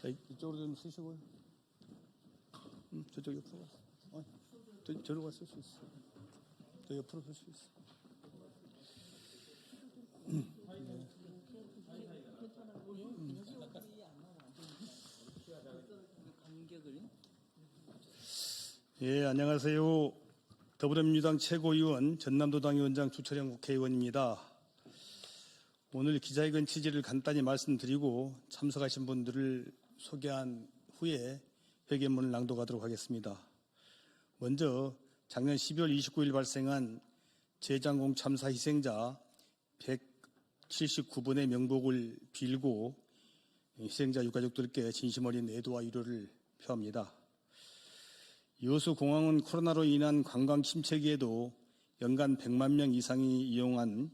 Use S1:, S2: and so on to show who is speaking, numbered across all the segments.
S1: 자, 이쪽으로 좀 쓰시고요. 저쪽 옆으로 가서. 저로 가서 쓸 수 있어. 저 옆으로 쓸 수 있어. 예, 안녕하세요. 더불어민주당 최고위원 전남도당 위원장 주철영 국회의원입니다. 오늘 기자회견 취지를 간단히 말씀드리고 참석하신 분들을 소개한 후에 회견문을 낭독하도록 하겠습니다. 먼저 작년 12월 29일 발생한 제장공 참사 희생자 179분의 명복을 빌고 희생자 유가족들께 진심 어린 애도와 위로를 표합니다. 여수공항은 코로나로 인한 관광 침체기에도 연간 100만 명 이상이 이용한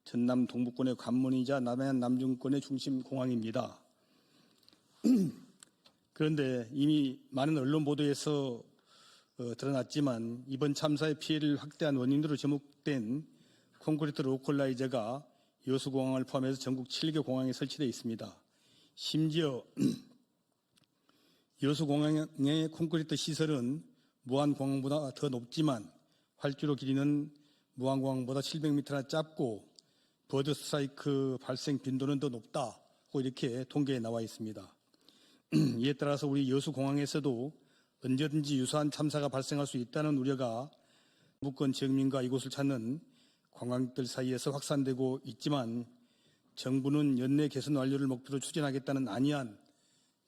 S1: 전남 동부권의 관문이자 남해안 남중권의 중심 공항입니다. 그런데 이미 많은 언론 보도에서 드러났지만 이번 참사의 피해를 확대한 원인으로 지목된 콘크리트 로컬라이저가 여수공항을 포함해서 전국 7개 공항에 설치되어 있습니다. 심지어 여수공항의 콘크리트 시설은 무안공항보다 더 높지만 활주로 길이는 무안공항보다 700m나 짧고 버드 스트라이크 발생 빈도는 더 높다고 이렇게 통계에 나와 있습니다. 이에 따라서 우리 여수공항에서도 언제든지 유사한 참사가 발생할 수 있다는 우려가 북권 지역민과 이곳을 찾는 관광객들 사이에서 확산되고 있지만 정부는 연내 개선 완료를 목표로 추진하겠다는 안이한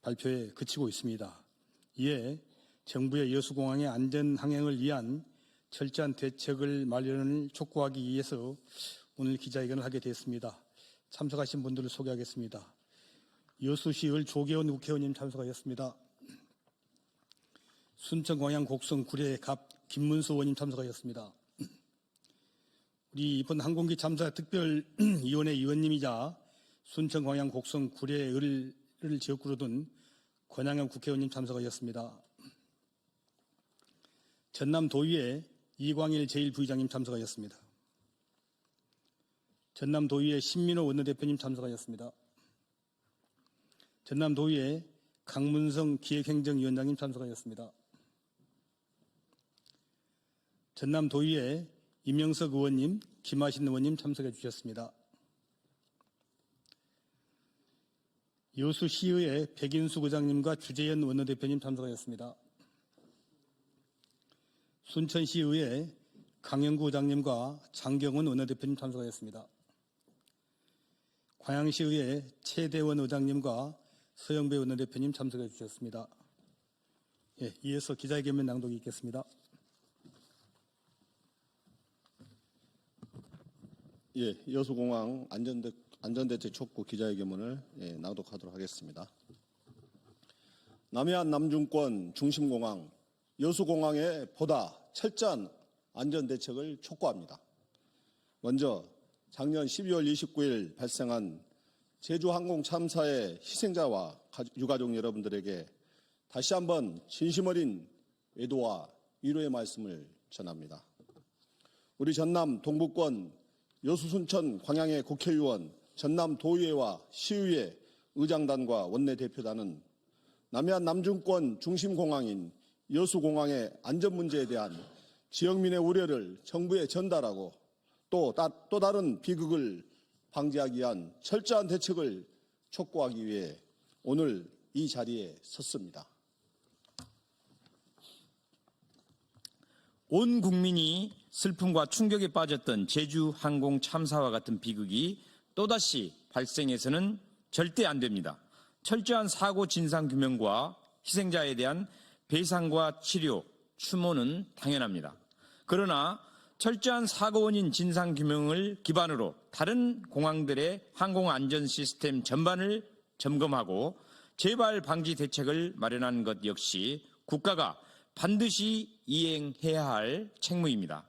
S1: 발표에 그치고 있습니다. 이에 정부의 여수공항의 안전 항행을 위한 철저한 대책을 마련을 촉구하기 위해서 오늘 기자회견을 하게 됐습니다. 참석하신 분들을 소개하겠습니다. 여수시의 조계원 국회의원님 참석하셨습니다. 순천광양 곡성 구례 갑 김문수 의원님 참석하셨습니다. 우리 이번 항공기 참사 특별위원회 위원님이자 순천광양 곡성 구례를 지역구로 둔 권양현 국회의원님 참석하셨습니다. 전남도의회 이광일 제1부의장님 참석하셨습니다. 전남도의회 신민호 원내대표님 참석하셨습니다. 전남도의회 강문성 기획행정위원장님 참석하셨습니다. 전남도의회 임영석 의원님, 김하신 의원님 참석해 주셨습니다. 여수시의회 백인수 의장님과 주재현 원내대표님 참석하셨습니다. 순천시의회 강영구 의장님과 장경훈 원내대표님 참석하셨습니다. 광양시의회 최대원 의장님과 서영배 원내대표님 참석해 주셨습니다. 예, 이어서 기자회견문 낭독이 있겠습니다.
S2: 예, 여수공항 안전대책 촉구 기자회견문을 낭독하도록 하겠습니다. 남해안 남중권 중심공항 여수공항에 보다 철저한 안전대책을 촉구합니다. 먼저 작년 12월 29일 발생한 제주항공 참사의 희생자와 유가족 여러분들에게 다시 한번 진심 어린 애도와 위로의 말씀을 전합니다. 우리 전남 동부권 여수 순천 광양의 국회의원, 전남도의회와 시의회 의장단과 원내대표단은 남해안 남중권 중심공항인 여수공항의 안전 문제에 대한 지역민의 우려를 정부에 전달하고 또 다른 비극을 방지하기 위한 철저한 대책을 촉구하기 위해 오늘 이 자리에 섰습니다.
S3: 온 국민이 슬픔과 충격에 빠졌던 제주 항공 참사와 같은 비극이 또다시 발생해서는 절대 안 됩니다. 철저한 사고 진상 규명과 희생자에 대한 배상과 치료, 추모는 당연합니다. 그러나 철저한 사고 원인 진상 규명을 기반으로 다른 공항들의 항공 안전 시스템 전반을 점검하고 재발 방지 대책을 마련하는 것 역시 국가가 반드시 이행해야 할 책무입니다.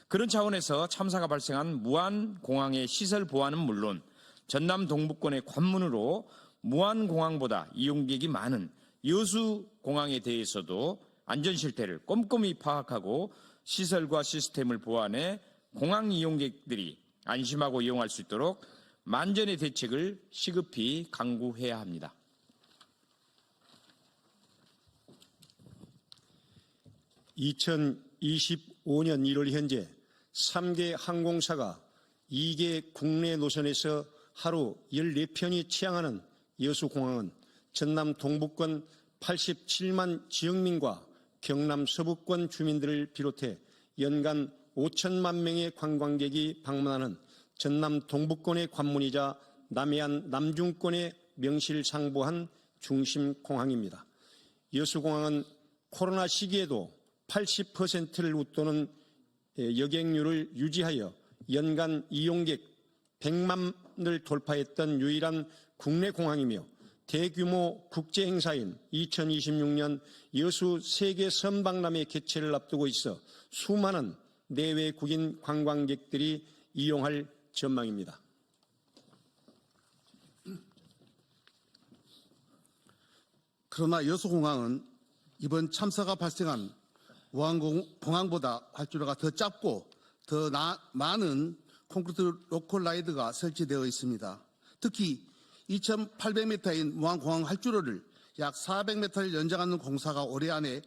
S3: 그런 차원에서 참사가 발생한 무안공항의 시설 보완은 물론 전남 동부권의 관문으로 무안공항보다 이용객이 많은 여수공항에 대해서도 안전 실태를 꼼꼼히 파악하고 시설과 시스템을 보완해 공항 이용객들이 안심하고 이용할 수 있도록 만전의 대책을 시급히 강구해야 합니다.
S4: 2025년 1월 현재 3개 항공사가 2개 국내 노선에서 하루 14편이 취항하는 여수공항은 전남 동부권 87만 지역민과 경남 서부권 주민들을 비롯해 연간 5천만 명의 관광객이 방문하는 전남 동부권의 관문이자 남해안 남중권의 명실상부한 중심공항입니다. 여수공항은 코로나 시기에도 80%를 웃도는 여객률을 유지하여 연간 이용객 100만을 돌파했던 유일한 국내 공항이며 대규모 국제행사인 2026년 여수 세계 선박람회 개최를 앞두고 있어 수많은 내외국인 관광객들이 이용할 전망입니다.
S5: 그러나 여수공항은 이번 참사가 발생한 무안공항보다 활주로가 더 짧고 더 많은 콘크리트 로컬라이드가 설치되어 있습니다. 특히 2,800m인 무안공항 활주로를 약 400m를 연장하는 공사가 올해 안에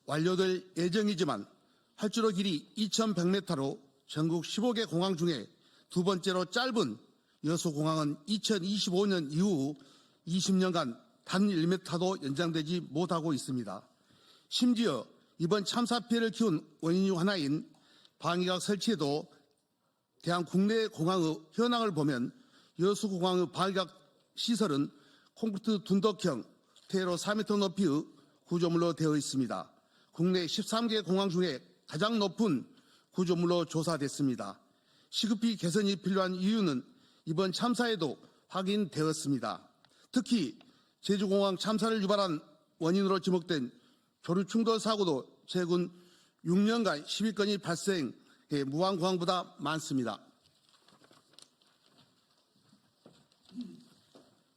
S5: 완료될 예정이지만 활주로 길이 2,100m로 전국 15개 공항 중에 두 번째로 짧은 여수공항은 2025년 이후 20년간 단 1m도 연장되지 못하고 있습니다. 심지어 이번 참사 피해를 키운 원인 중 하나인 방위각 설치에도 대한 국내 공항의 현황을 보면 여수공항의 방위각 시설은 콘크리트 둔덕형 퇴로 4m 높이의 구조물로 되어 있습니다. 국내 13개 공항 중에 가장 높은 구조물로 조사됐습니다. 시급히 개선이 필요한 이유는 이번 참사에도 확인되었습니다. 특히 제주공항 참사를 유발한 원인으로 지목된 교류 충돌 사고도 최근 6년간 12건이 발생해 무안공항보다 많습니다.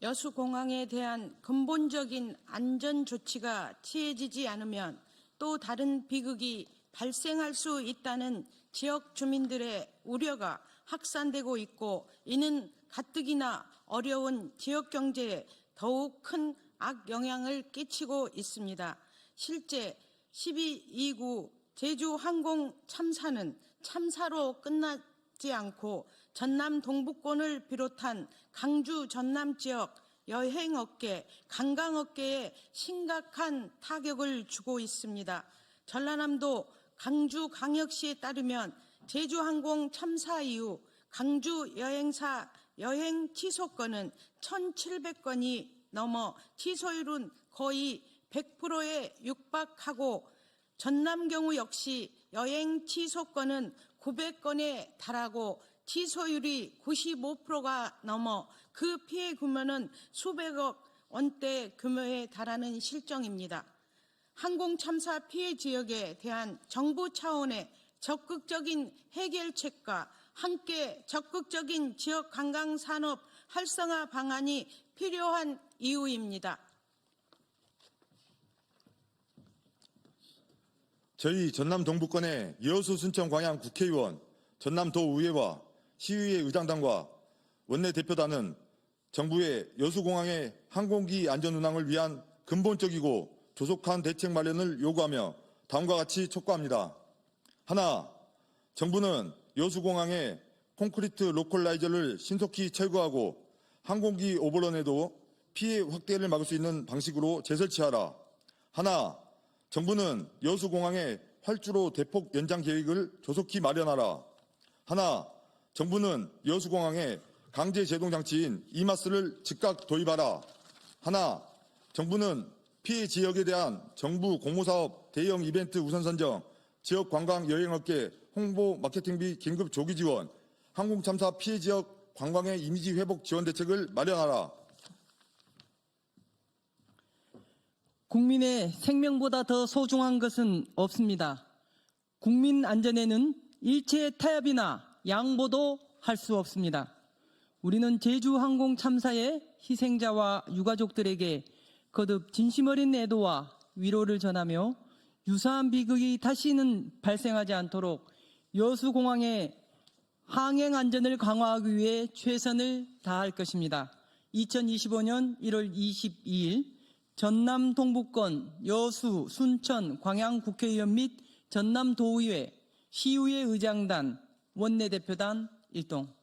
S6: 여수공항에 대한 근본적인 안전 조치가 취해지지 않으면 또 다른 비극이 발생할 수 있다는 지역 주민들의 우려가 확산되고 있고, 이는 가뜩이나 어려운 지역 경제에 더욱 큰 악영향을 끼치고 있습니다. 실제 12.29 제주항공 참사는 참사로 끝나지 않고 전남 동부권을 비롯한 강주 전남 지역 여행업계, 관광업계에 심각한 타격을 주고 있습니다. 전라남도 강주광역시에 따르면 제주항공 참사 이후 강주 여행사 여행 취소 건은 1,700건이 넘어 취소율은 거의 100%에 육박하고, 전남 경우 역시 여행 취소 건은 900건에 달하고 취소율이 95%가 넘어 그 피해 규모는 수백억 원대 규모에 달하는 실정입니다. 항공 참사 피해 지역에 대한 정부 차원의 적극적인 해결책과 함께 적극적인 지역 관광 산업 활성화 방안이 필요한 이유입니다.
S7: 저희 전남 동부권의 여수 순천 광양 국회의원, 전남도의회와 시의회 의장단과 원내대표단은 정부의 여수공항의 항공기 안전 운항을 위한 근본적이고 조속한 대책 마련을 요구하며 다음과 같이 촉구합니다. 하나, 정부는 여수공항의 콘크리트 로컬라이저를 신속히 철거하고 항공기 오버런에도 피해 확대를 막을 수 있는 방식으로 재설치하라. 하나, 정부는 여수공항의 활주로 대폭 연장 계획을 조속히 마련하라. 하나, 정부는 여수공항에 강제 제동 장치인 이마스를 즉각 도입하라. 하나, 정부는 피해 지역에 대한 정부 공모사업 대형 이벤트 우선 선정, 지역 관광 여행업계 홍보 마케팅비 긴급 조기 지원, 항공참사 피해 지역 관광의 이미지 회복 지원 대책을 마련하라.
S8: 국민의 생명보다 더 소중한 것은 없습니다. 국민 안전에는 일체의 타협이나 양보도 할 수 없습니다. 우리는 제주항공 참사의 희생자와 유가족들에게 거듭 진심 어린 애도와 위로를 전하며 유사한 비극이 다시는 발생하지 않도록 여수공항의 항행 안전을 강화하기 위해 최선을 다할 것입니다. 2025년 1월 22일 전남 동부권 여수, 순천, 광양 국회의원 및 전남도의회, 시의회 의장단, 원내대표단 일동.